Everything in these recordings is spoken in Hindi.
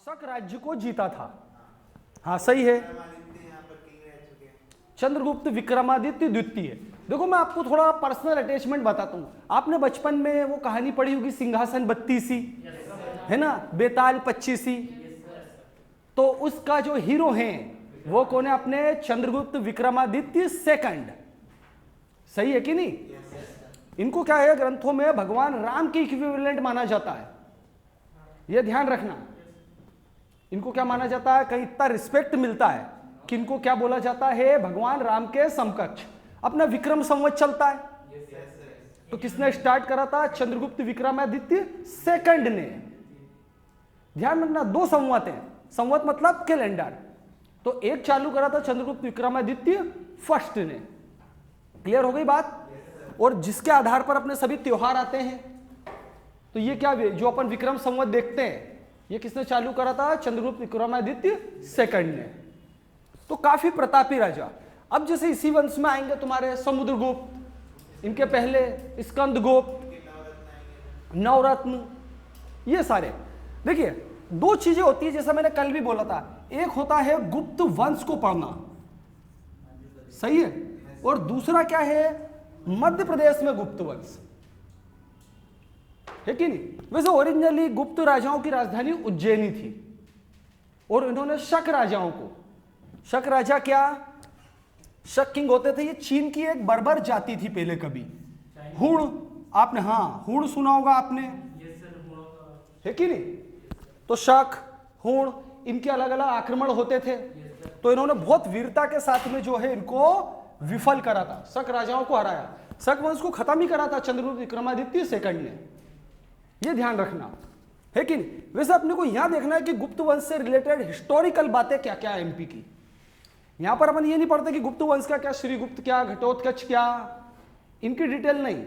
शक राज्य को जीता था। हाँ सही है, चंद्रगुप्त विक्रमादित्य द्वितीय। देखो मैं आपको थोड़ा पर्सनल अटैचमेंट बताता हूँ। आपने बचपन में वो कहानी पढ़ी होगी सिंहासन 32 है ना, बेताल 25। तो उसका जो हीरो है वो कौन है? अपने चंद्रगुप्त विक्रमादित्य सेकंड। सही है कि नहीं? इनको क्या है, ग्रंथों में भगवान राम की इक्विवेलेंट माना जाता है, यह ध्यान रखना। इनको क्या माना जाता है? कहीं इतना रिस्पेक्ट मिलता है कि इनको क्या बोला जाता है? भगवान राम के समकक्ष। अपना विक्रम संवत चलता है, तो किसने स्टार्ट करा था? चंद्रगुप्त विक्रमादित्य सेकंड ने। ध्यान रखना, 2 संवत हैं। संवत मतलब कैलेंडर। तो एक चालू करा था चंद्रगुप्त विक्रमादित्य फर्स्ट ने। क्लियर हो गई बात? और जिसके आधार पर अपने सभी त्योहार आते हैं। तो ये क्या, जो अपन विक्रम संवत देखते हैं, ये किसने चालू करा था? चंद्रगुप्त विक्रमादित्य सेकंड ने। तो काफी प्रतापी राजा। अब जैसे इसी वंश में आएंगे तुम्हारे समुद्रगुप्त, इनके पहले स्कंदगुप्त, नवरत्न, ये सारे। देखिए 2 चीजें होती है, जैसा मैंने कल भी बोला था। एक होता है गुप्त वंश को पढ़ना, सही है, और दूसरा क्या है? मध्य प्रदेश में गुप्त वंश है कि नहीं? वैसे ओरिजिनली गुप्त राजाओं की राजधानी उज्जैनी थी, और इन्होंने शक राजाओं को, शक राजा क्या, शक किंग होते थे, ये चीन की एक बर्बर जाति थी पहले। कभी हुण, आपने, हाँ हुण सुना होगा आपने, है कि नहीं? तो शक, हुण, इनके अलग अलग आक्रमण होते थे। तो इन्होंने बहुत वीरता के साथ में जो है इनको विफल करा था, शक राजाओं को हराया, शक वंश को खत्म ही करा था चंद्रगुप्त विक्रमादित्य सेकंड ने। ये ध्यान रखना है कि नहीं? वैसे अपने को यहां देखना है कि गुप्त वंश से रिलेटेड हिस्टोरिकल बातें क्या क्या है एमपी की। यहां पर अपन ये नहीं पढ़ते कि गुप्त वंश का क्या, श्रीगुप्त क्या, घटोत्कच क्या, इनकी डिटेल नहीं।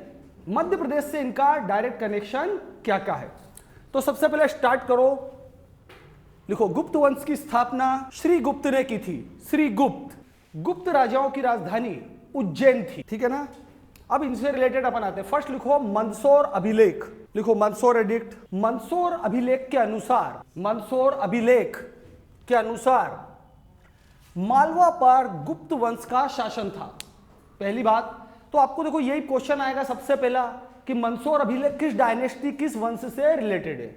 मध्य प्रदेश से इनका डायरेक्ट कनेक्शन क्या क्या है। तो सबसे पहले स्टार्ट करो, लिखो गुप्त वंश की स्थापना श्रीगुप्त ने की थी। श्रीगुप्त, गुप्त राजाओं की राजधानी उज्जैन थी, ठीक है ना? अब इनसे रिलेटेड अपन आते हैं। फर्स्ट लिखो मंदसौर अभिलेख, लिखो मंदसौर एडिक्ट। मंदसौर अभिलेख के अनुसार, मंदसौर अभिलेख के अनुसार मालवा पर गुप्त वंश का शासन था। पहली बात तो आपको देखो यही क्वेश्चन आएगा सबसे पहला कि मंदसौर अभिलेख किस डायनेस्टी, किस वंश से रिलेटेड है?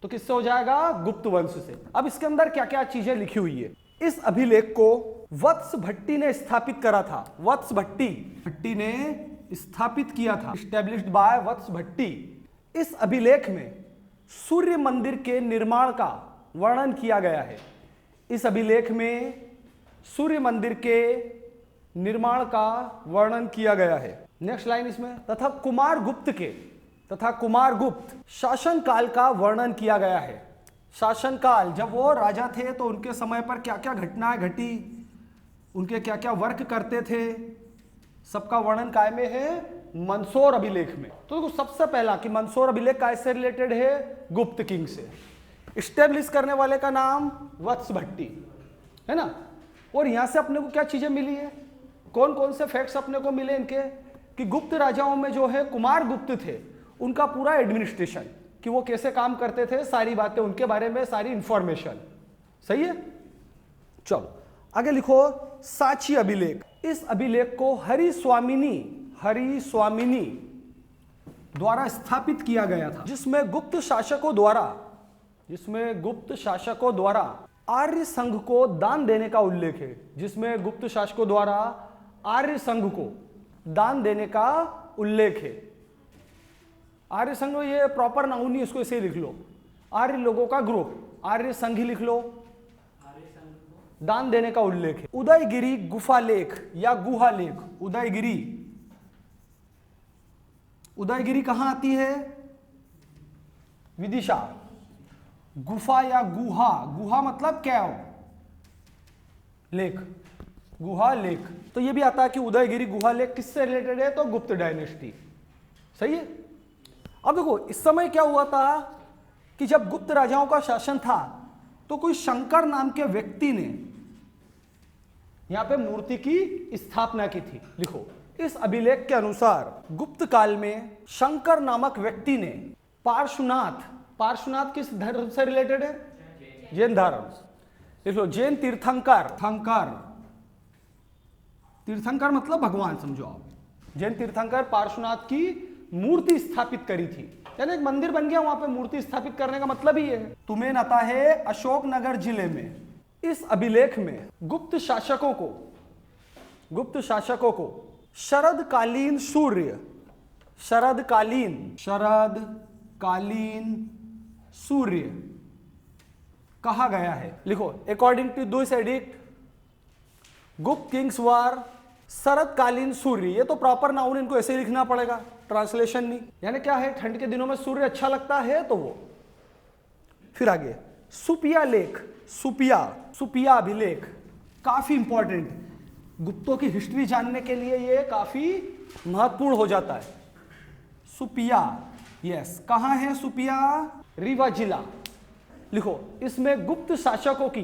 तो किससे हो जाएगा? गुप्त वंश से। अब इसके अंदर क्या क्या चीजें लिखी हुई है। इस अभिलेख को वत्स भट्टी ने स्थापित करा था। वत्स भट्टी ने स्थापित किया था, एस्टेब्लिश्ड बाय वत्स भट्टी। इस अभिलेख में सूर्य मंदिर के निर्माण का वर्णन किया गया है। इस अभिलेख में सूर्य मंदिर के निर्माण का वर्णन किया गया है। नेक्स्ट लाइन इसमें, तथा कुमार गुप्त शासन काल का वर्णन किया गया है। शासन काल, जब वो राजा थे तो उनके समय पर क्या क्या घटनाएं घटी, उनके क्या क्या वर्क करते थे, सबका वर्णन काय में है? मंदसौर अभिलेख में। तो देखो सबसे पहला कि मंदसौर अभिलेख कैसे रिलेटेड है? गुप्त किंग से। स्टेब्लिश करने वाले का नाम वत्स भट्टी, है ना? और यहां से अपने को क्या चीजें मिली है, कौन कौन से फैक्ट्स अपने को मिले इनके, कि गुप्त राजाओं में जो है कुमार गुप्त थे, उनका पूरा एडमिनिस्ट्रेशन, कि वो कैसे काम करते थे, सारी बातें उनके बारे में, सारी इंफॉर्मेशन। सही है? चलो आगे लिखो साची अभिलेख। इस अभिलेख को हरि स्वामिनी द्वारा स्थापित किया गया था, जिसमें गुप्त शासकों द्वारा आर्य संघ को दान देने का उल्लेख है। जिसमें गुप्त शासकों द्वारा आर्य संघ को दान देने का उल्लेख है। आर्य संघ ये प्रॉपर नाउन नहीं, इसको इसे लिख लो, आर्य लोगों का ग्रुप, आर्य संघ ही लिख लो, दान देने का उल्लेख है। उदयगिरी गुफा लेख या गुहा लेख, उदयगिरी कहां आती है? विदिशा। गुफा या गुहा मतलब क्या? लेख, गुहा लेख। तो ये भी आता है कि उदयगिरी गुहा लेख किससे रिलेटेड है? तो गुप्त डायनेस्टी। सही है? अब देखो इस समय क्या हुआ था कि जब गुप्त राजाओं का शासन था तो कोई शंकर नाम के व्यक्ति ने यहां पे मूर्ति की स्थापना की थी। लिखो इस अभिलेख के अनुसार गुप्त काल में शंकर नामक व्यक्ति ने पार्श्वनाथ किस धर्म से रिलेटेड है? जैन धर्म। देख लो, जैन तीर्थंकर, तीर्थंकर मतलब भगवान समझो आप। जैन तीर्थंकर पार्श्वनाथ की मूर्ति स्थापित करी थी, यानी एक मंदिर बन गया, वहां पे मूर्ति स्थापित करने का मतलब ही है। तुम्हें आता है अशोकनगर जिले में। इस अभिलेख में गुप्त शासकों को शरदकालीन सूर्य कहा गया है। लिखो, अकॉर्डिंग टू दिस एडिक्ट गुप्त किंग्स वर शरदकालीन सूर्य। ये तो प्रॉपर नाउन, इनको ऐसे ही लिखना पड़ेगा, ट्रांसलेशन नहीं। यानी क्या है, ठंड के दिनों में सूर्य अच्छा लगता है तो वो। फिर आगे सुपिया अभिलेख, काफी इंपॉर्टेंट, गुप्तों की हिस्ट्री जानने के लिए ये काफी महत्वपूर्ण हो जाता है। सुपिया, यस, कहां है सुपिया? रीवा जिला। लिखो, इसमें गुप्त शासकों की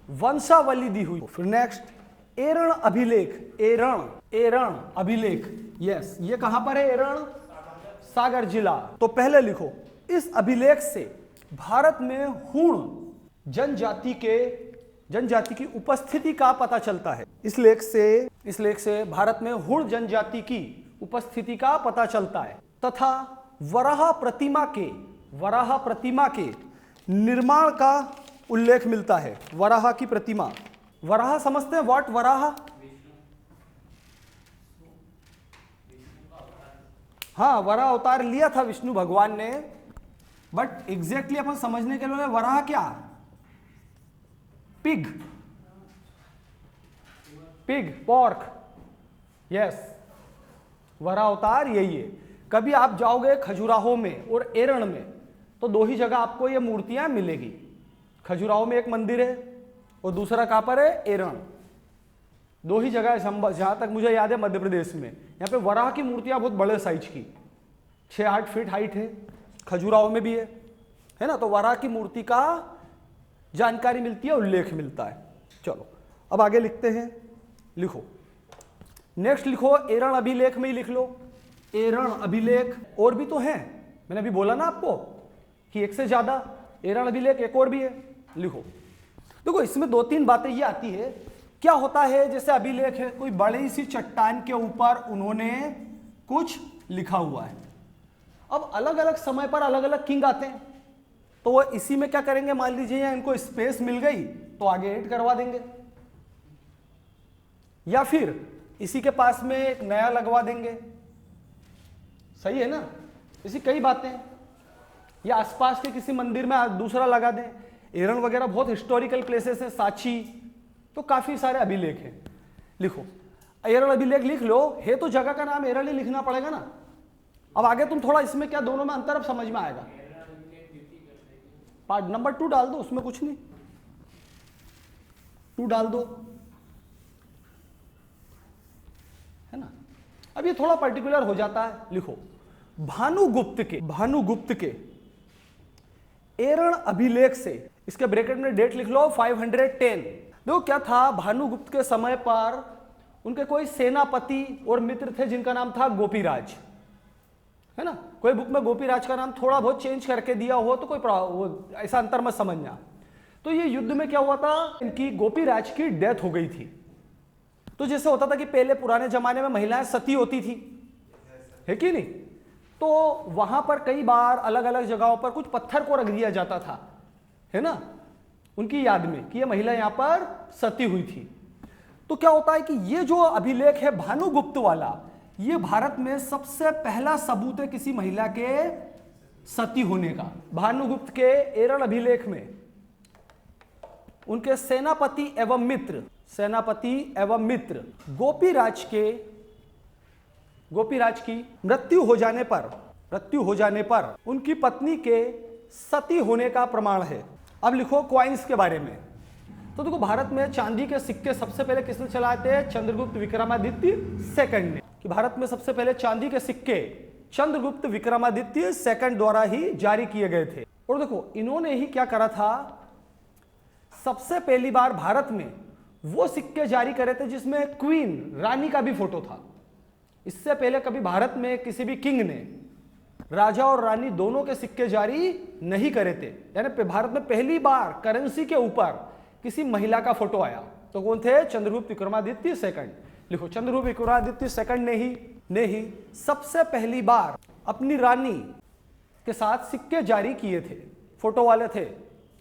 वंशावली दी हुई। फिर नेक्स्ट, एरण अभिलेख, यस, ये कहां पर है? एरण, सागर जिला। तो पहले लिखो, इस अभिलेख से भारत में हूण जनजाति की उपस्थिति का पता चलता है। इस लेख से भारत में हूण जनजाति की उपस्थिति का पता चलता है, तथा वराह प्रतिमा के निर्माण का उल्लेख मिलता है। वराह की प्रतिमा, वराह समझते हैं? व्हाट वराह? हाँ, वराह अवतार लिया था विष्णु भगवान ने, बट एग्जैक्टली अपन समझने के लिए वराह क्या? पिग, पॉर्क, यस, वराह अवतार यही है। कभी आप जाओगे खजुराहो में और एरण में तो दो ही जगह आपको ये मूर्तियां मिलेगी। खजुराहो में एक मंदिर है और दूसरा कहां पर है? एरण। दो ही जगह है जहां तक मुझे याद है मध्य प्रदेश में। यहाँ पे वराह की मूर्तियां बहुत बड़े साइज की, 6-8 फीट हाइट है, खजुराहो में भी है ना। तो वराह की मूर्ति का जानकारी मिलती है, उल्लेख मिलता है। चलो अब आगे लिखते हैं। लिखो, नेक्स्ट लिखो, एरण अभिलेख में ही लिख लो। एरण अभिलेख और भी तो हैं, मैंने अभी बोला ना आपको कि एक से ज्यादा। एरण अभिलेख एक और भी है, लिखो। देखो, इसमें 2-3 बातें ये आती है। क्या होता है, जैसे अभिलेख है, कोई बड़ी सी चट्टान के ऊपर उन्होंने कुछ लिखा हुआ है। अब अलग अलग समय पर अलग अलग किंग आते हैं, तो वो इसी में क्या करेंगे, मान लीजिए इनको स्पेस मिल गई तो आगे एड करवा देंगे, या फिर इसी के पास में एक नया लगवा देंगे। सही है ना? इसी कई बातें, या आसपास के किसी मंदिर में दूसरा लगा दें। एरण वगैरह बहुत हिस्टोरिकल प्लेसेस है, साची, तो काफी सारे अभिलेख हैं। लिखो, एरण अभिलेख लिख लो। है तो जगह का नाम एरण ही लिखना पड़ेगा ना। अब आगे तुम थोड़ा इसमें क्या दोनों में अंतर अब समझ में आएगा। पार्ट नंबर 2 डाल दो, उसमें कुछ नहीं, 2 डाल दो, है ना। अब ये थोड़ा पर्टिकुलर हो जाता है। लिखो, भानुगुप्त के एरण अभिलेख से, इसके ब्रैकेट में डेट लिख लो 510। देखो क्या था, भानुगुप्त के समय पर उनके कोई सेनापति और मित्र थे जिनका नाम था गोपीराज, है ना। कोई बुक में गोपीराज का नाम थोड़ा बहुत चेंज करके दिया हो तो कोई ऐसा अंतर मत समझना। तो ये युद्ध में क्या हुआ था, इनकी गोपीराज की डेथ हो गई थी। तो जैसे होता था कि पहले पुराने जमाने में महिलाएं सती होती थी, है कि नहीं, तो वहां पर कई बार अलग अलग जगहों पर कुछ पत्थर को रख दिया जाता था, है ना, उनकी याद में कि ये महिला यहां पर सती हुई थी। तो क्या होता है कि ये जो अभिलेख है भानुगुप्त वाला, ये भारत में सबसे पहला सबूत है किसी महिला के सती होने का। भानुगुप्त के एरण अभिलेख में उनके सेनापति एवं मित्र गोपीराज की मृत्यु हो जाने पर उनकी पत्नी के सती होने का प्रमाण है। अब लिखो क्वाइंस के बारे में। तो देखो, भारत में चांदी के सिक्के सबसे पहले किसने चलाए थे? चंद्रगुप्त विक्रमादित्य सेकंड ने। कि भारत में सबसे पहले चांदी के सिक्के चंद्रगुप्त विक्रमादित्य सेकंड द्वारा ही जारी किए गए थे। और देखो, इन्होंने ही क्या करा था, सबसे पहली बार भारत में वो सिक्के जारी करे थे जिसमें क्वीन, रानी का भी फोटो था। इससे पहले कभी भारत में किसी भी किंग ने राजा और रानी दोनों के सिक्के जारी नहीं करे थे। यानी भारत में पहली बार करेंसी के ऊपर किसी महिला का फोटो आया। तो कौन थे? चंद्रगुप्त विक्रमादित्य सेकंड। लिखो, चंद्रगुप्त विक्रमादित्य सेकंड ने ही सबसे पहली बार अपनी रानी के साथ सिक्के जारी किए थे, फोटो वाले थे।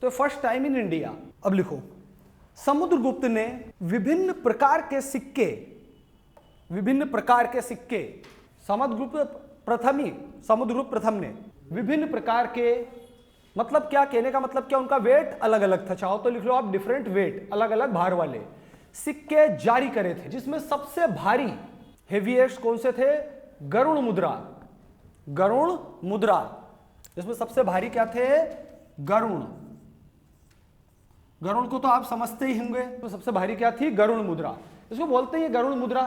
तो फर्स्ट टाइम इन इंडिया। अब लिखो, समुद्रगुप्त ने विभिन्न प्रकार के सिक्के समुद्रगुप्त प्रथम ने विभिन्न प्रकार के, मतलब क्या कहने का मतलब क्या, उनका वेट अलग अलग था। चाहो तो लिख लो आप डिफरेंट वेट, अलग अलग भार वाले सिक्के जारी करे थे, जिसमें सबसे भारी हेवीएस्ट कौन से थे? गरुड़ मुद्रा, जिसमें सबसे भारी क्या थे? गरुड़ को तो आप समझते ही होंगे। तो सबसे भारी क्या थी? गरुड़ मुद्रा। इसको बोलते हैं गरुड़ मुद्रा।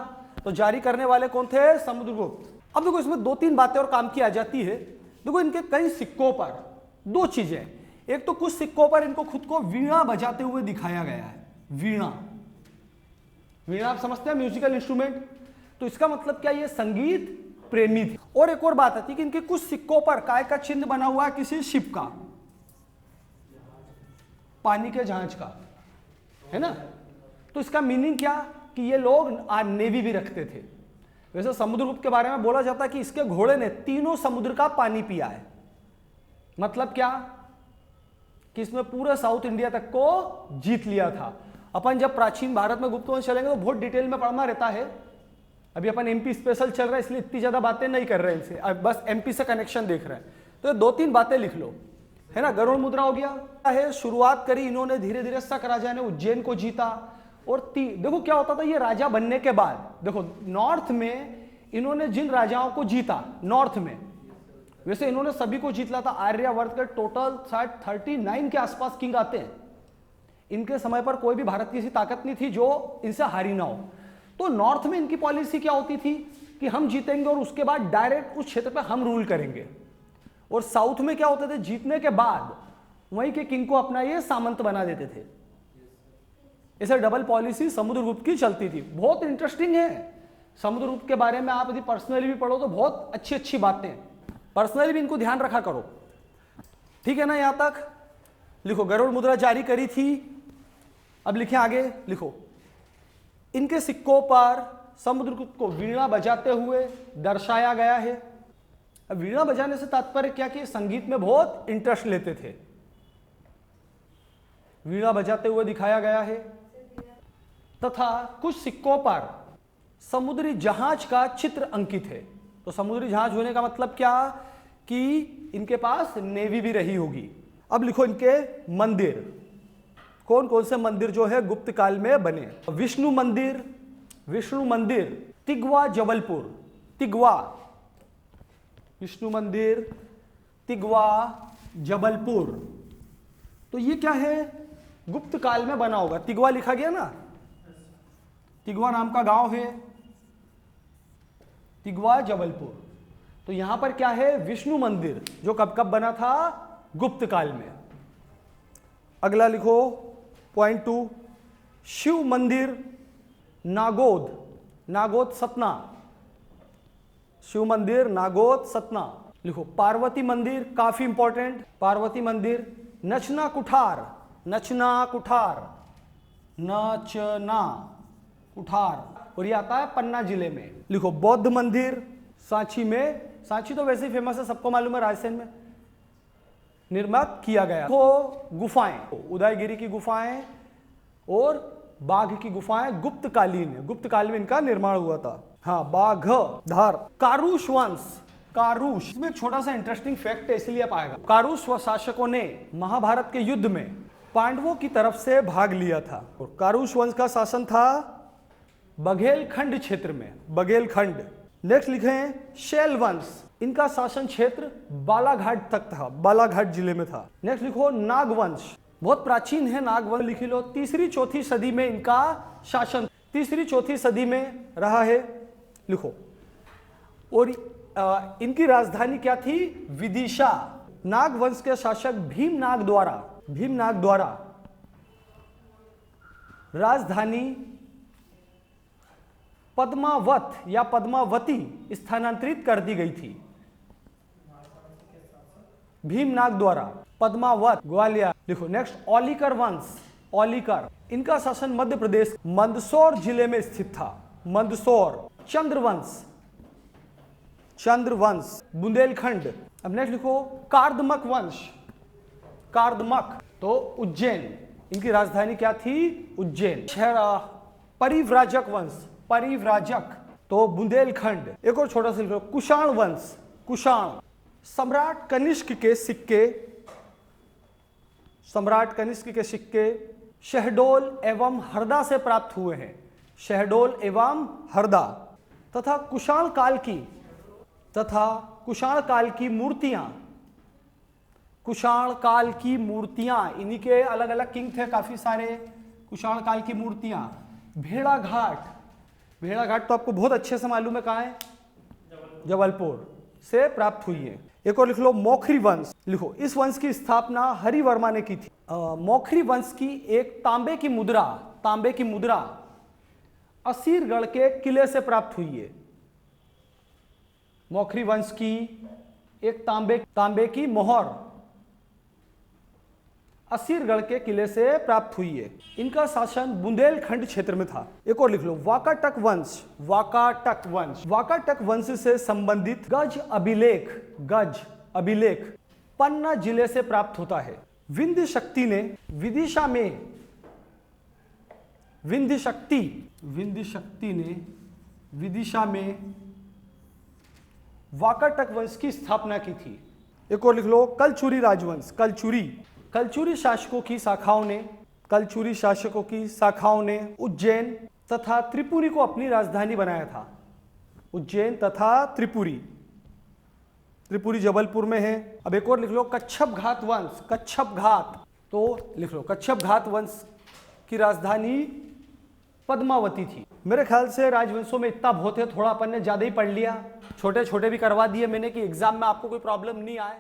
तो जारी करने वाले कौन थे? समुद्रगुप्त। अब देखो, इसमें 2-3 बातें और काम की आ जाती है। देखो, इनके कई सिक्कों पर 2 चीजें, एक तो कुछ सिक्कों पर इनको खुद को वीणा बजाते हुए दिखाया गया है। वीणा आप समझते हैं, म्यूजिकल इंस्ट्रूमेंट। तो इसका मतलब क्या? ये संगीत प्रेमी थे। और एक और बात आती है कि इनके कुछ सिक्कों पर काय का चिन्ह बना हुआ है, किसी शिप का, पानी के जहाज का, है ना। तो इसका मीनिंग क्या कि ये लोग नेवी भी रखते थे। वैसे समुद्रगुप्त के बारे में बोला जाता है कि इसके घोड़े ने 3 समुद्र का पानी पिया है। मतलब क्या कि इसमें पूरे साउथ इंडिया तक को जीत लिया था। अपन जब प्राचीन भारत में गुप्त वंश चलेंगे तो बहुत डिटेल में पढ़ना रहता है। अभी अपन एमपी स्पेशल चल रहा है, इसलिए इतनी ज्यादा बातें नहीं कर रहे हैं इनसे, अब बस एमपी से कनेक्शन देख रहे हैं। तो 2-3 बातें लिख लो, है ना। गरुड़ मुद्रा हो गया है, शुरुआत करी इन्होंने, धीरे धीरे शक राजा ने उज्जैन को जीता। और देखो क्या होता था, ये राजा बनने के बाद देखो नॉर्थ में इन्होंने जिन राजाओं को जीता, नॉर्थ में, वैसे इन्होंने सभी को जीत लिया था। आर्यवर्त के टोटल 39 के आसपास किंग आते हैं। इनके समय पर कोई भी भारत की ऐसी ताकत नहीं थी जो इनसे हारी ना हो। तो नॉर्थ में इनकी पॉलिसी क्या होती थी कि हम जीतेंगे और उसके बाद डायरेक्ट उस क्षेत्र पर हम रूल करेंगे। और साउथ में क्या होते थे, जीतने के बाद वहीं के किंग को अपना ये सामंत बना देते थे। ऐसे डबल पॉलिसी समुद्रगुप्त की चलती थी। बहुत इंटरेस्टिंग है समुद्रगुप्त के बारे में, आप यदि पर्सनली भी पढ़ो तो बहुत अच्छी अच्छी बातें, पर्सनली भी इनको ध्यान रखा करो, ठीक है ना। यहां तक लिखो, गरुड़ मुद्रा जारी करी थी। अब लिखे आगे, लिखो, इनके सिक्कों पर समुद्रगुप्त को वीणा बजाते हुए दर्शाया गया है। अब वीणा बजाने से तात्पर्य क्या कि संगीत में बहुत इंटरेस्ट लेते थे, वीणा बजाते हुए दिखाया गया है। तथा कुछ सिक्कों पर समुद्री जहाज का चित्र अंकित है। तो समुद्री जहाज होने का मतलब क्या कि इनके पास नेवी भी रही होगी। अब लिखो, इनके मंदिर, कौन कौन से मंदिर जो है गुप्त काल में बने। विष्णु मंदिर तिगवा जबलपुर, विष्णु मंदिर तिगवा जबलपुर। तो ये क्या है, गुप्त काल में बना होगा। तिगवा लिखा गया ना, तिगवा नाम का गांव है, तिगवा जबलपुर। तो यहां पर क्या है, विष्णु मंदिर, जो कब कब बना था, गुप्त काल में। अगला लिखो पॉइंट 2, शिव मंदिर नागोद सतना, शिव मंदिर नागोद सतना। लिखो पार्वती मंदिर, काफी इंपॉर्टेंट, पार्वती मंदिर नचना कुठार, और ये आता है पन्ना जिले में। लिखो बौद्ध मंदिर सांची में, सांची तो वैसे ही फेमस है, सबको मालूम है, रायसेन में निर्मित किया गया। तो गुफाएं, उदयगिरी की गुफाएं और बाघ की गुफाएं गुप्त कालीन है, गुप्त काल में इनका निर्माण हुआ था। हाँ, बाघ धार। कारुष वंश, कारुष, इसमें एक छोटा सा इंटरेस्टिंग फैक्ट है, इसलिए आप आएगा। कारुष शासकों ने महाभारत के युद्ध में पांडवों की तरफ से भाग लिया था। और कारुष वंश का शासन था बघेलखंड क्षेत्र में, बघेलखंड। नेक्स्ट लिखे हैं शैल वंश, इनका शासन क्षेत्र बालाघाट तक था, बालाघाट जिले में था। नेक्स्ट लिखो नागवंश, बहुत प्राचीन है नागवंश, लिख लो 3री-4थी सदी में इनका शासन, 3री-4थी सदी में रहा है। लिखो, और इनकी राजधानी क्या थी, विदिशा। नागवंश के शासक भीमनाग द्वारा राजधानी पद्मावत या पद्मावती स्थानांतरित कर दी गई थी। भीमनाग द्वारा, पद्मावत, ग्वालियर। लिखो नेक्स्ट, औलिकर वंश, औलिकर, इनका शासन मध्य प्रदेश मंदसौर जिले में स्थित था। मंदसौर। चंद्रवंश, चंद्रवंश, बुंदेलखंड। अब नेक्स्ट लिखो कार्दमक वंश, कार्दमक, तो उज्जैन, इनकी राजधानी क्या थी? उज्जैन। परिव्राजक वंश, परिव्राजक, तो बुंदेलखंड। एक और छोटा सा लिखो कुषाण वंश, कुषाण। सम्राट कनिष्क के सिक्के, सम्राट कनिष्क के सिक्के शहडोल एवं हरदा से प्राप्त हुए हैं। शहडोल एवं हरदा। तथा कुषाण काल की मूर्तियां, कुषाण काल की मूर्तियां, इन्हीं के अलग अलग किंग थे काफी सारे। कुषाण काल की मूर्तियां भेड़ाघाट, भेड़ाघाट तो आपको बहुत अच्छे से मालूम है कहाँ है? जबलपुर से प्राप्त हुई है। एक और लिख लो मौखरी वंश। लिखो इस वंश की स्थापना हरिवर्मा ने की थी। मौखरी वंश की एक तांबे की मुद्रा, तांबे की मुद्रा असीरगढ़ के किले से प्राप्त हुई है। मौखरी वंश की एक तांबे की मोहर असीरगढ़ के किले से प्राप्त हुई है। इनका शासन बुंदेलखंड क्षेत्र में था। एक और लिख लो वाकाटक वंश, वाकाटक वंश, वाकाटक वंश से संबंधित गज अभिलेख पन्ना जिले से प्राप्त होता है। विंध्य शक्ति ने विदिशा में वाकाटक वंश की स्थापना की थी। एक और लिख लो कलचुरी राजवंश, कलचुरी शासकों की शाखाओं ने उज्जैन तथा त्रिपुरी को अपनी राजधानी बनाया था। उज्जैन तथा त्रिपुरी जबलपुर में है। अब एक और लिख लो कच्छप घात वंश, कच्छप घात, तो लिख लो कच्छप घात वंश की राजधानी पद्मावती थी। मेरे ख्याल से राजवंशों में इतना बहुत है, थोड़ा अपन ने ज्यादा ही पढ़ लिया, छोटे छोटे भी करवा दिए मैंने कि एग्जाम में आपको कोई प्रॉब्लम नहीं आए।